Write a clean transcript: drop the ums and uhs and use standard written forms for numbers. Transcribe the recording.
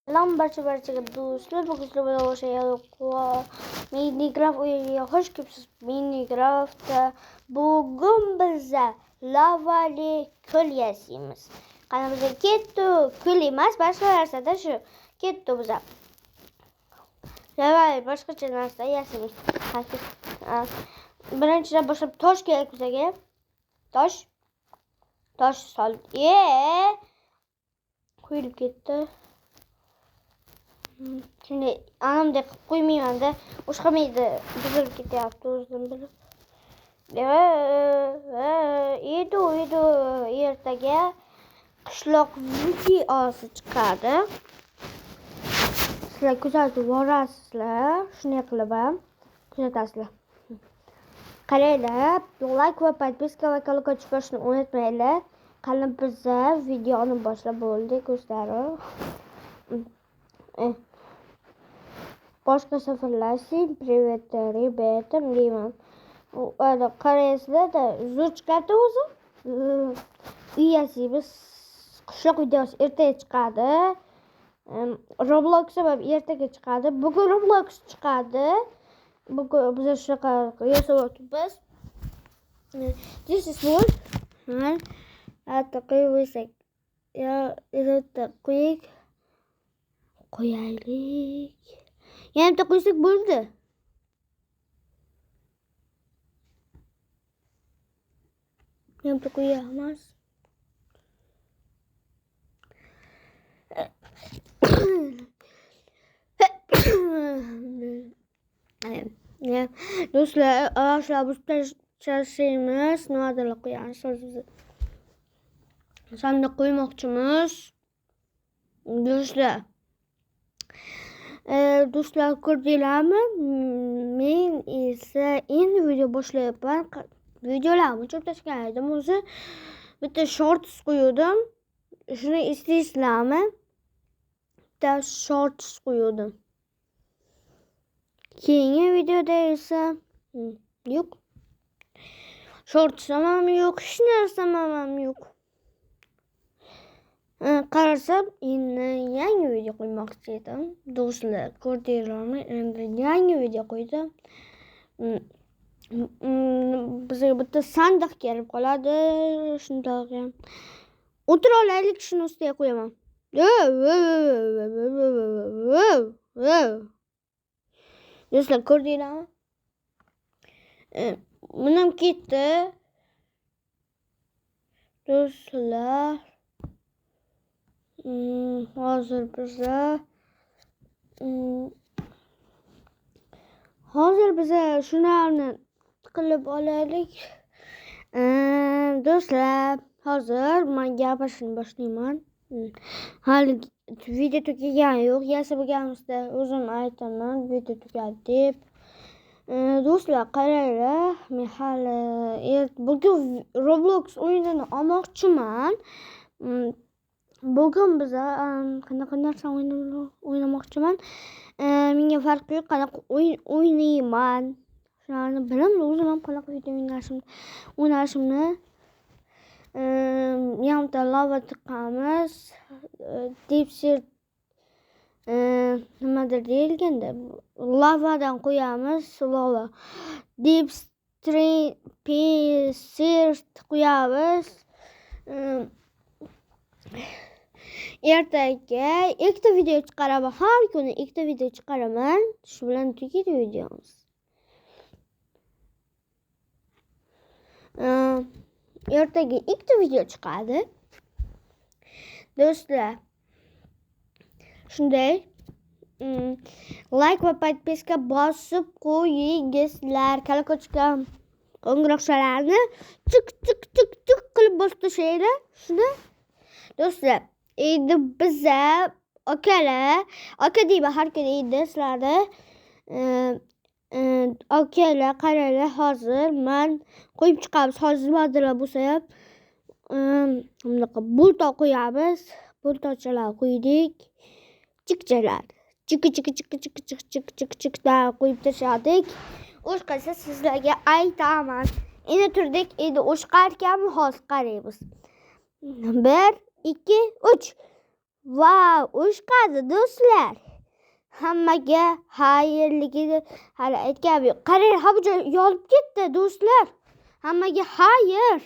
Selam barchaga do'stlar, bugun sizlar bilan o'sha Minecraft o'yiniga xush kelibsiz. Minecraftda bugun biza lavali ko'l yasaymiz. Qani biza ketdi, ko'l emas, boshqa narsada shu. Ketdi biza. Lavali boshqacha narsa yasaymiz. Birinchidan boshlab tosh kerak bizaga. Tosh sol. Qo'yilib ketdi. Şimdi anam da koymayayım da uçkamaydı buzul gitti uzun bir. İyiydi ertaga qishloq videosi chiqadi. Sizlar kuzatib borasizlar, shunday qilib ham kuzatasizlar. Qaranglar, like va podpiska va колокольчик bosishni unutmanglar. Qani biza videoni boshlab bo'ldik do'stlar. Boshqa safarlar всем привет, ребята, deyman. Qarasizlar da zo'r chiqadi o'zi. Uyasimiz qishloq videosi ertaga chiqadi. Roblox ham ertaga chiqadi. Bugun Roblox chiqadi. Bugun biz shunaqa yasab o'tibmiz. This is what. Hatta qo'ysak. Ya, erta qo'yaylik. Yana qo'ysak bo'ldi. Yana qo'yamiz. Do'stlar, ağaçlar bu çalışımız nadalar qo'yamiz. Sandiq qo'ymoqchimiz. Do'stlar ko'rdinglarmi? Men esa endi video boshlayapman. Videolarni cho'tashgan edim o'zi. Bitta shorts qo'ydim. Shuni istaysizlarmi? Bitta shorts qo'ydim. Keyingi videoda esa yo'q. Shorts ham yo'q, hech narsa ham yo'q. Qarasam, endi yangi video qo'ymoqchi edim. Do'stlar, ko'rdinglarmi? Endi yangi video qo'ydim. Bizga bitta sandiq kelib qoladi. Shundoq ham. O'tira olaylik, shuni ustiga qo'yaman. Do'stlar, ko'rdinglarmi? Bunam ketdi. Do'stlar, hozir biza shularni qilib olaylik. Do'stlar, hozir men gapirishni boshlayman. Hali video tugagan yo'q. Yasab bo'lganimizda o'zim aytaman, video tugadi deb. Do'stlar, qaranglar, men hali bugun Roblox o'yinini olmoqchiman. Bugun biza qanaqa narsa o'ynamoqchiman. Menga farqi yo'q, qanaqa o'yin o'ynayman. Shularni bilaman, o'zim ham qanaqa video o'ynashimni. Yana lava tiqamiz. Dipsir nimadir deyilganda lavadan qo'yamiz, lava. Dipsir qo'yamiz. Ertaga ikkita video chiqaraman. Har kuni ikkita video chiqaraman. Shu bilan tugaydi videomiz. Ertaga ikkita video chiqadi. Do'stlar, shunday like va podpiska bosib qo'yingizlar. Колокольчикка qo'ng'iroqchalarni tik qilib bosib tashlaylar. Shuni do'stlar, endi biza aka deyman har kuni endi sizlarni. Akalar, qaranglar, hozir men qo'yib chiqamiz. Hozir nimadir bo'lsa ham bunaqa bulto qo'yamiz. Bultochalar qo'ydik. Chikchalar. Chik-da qo'yib tashladik. O'shqasi sizlarga aytaman. Endi turdik, endi o'shqarkanmi hozir qaraymiz. 1 2 3 Vau, ushqadi do'stlar. Hammaga xayrligini hali aytganim yo'q. Qarang, ha bu joy yonib ketdi do'stlar. Hammaga xayr.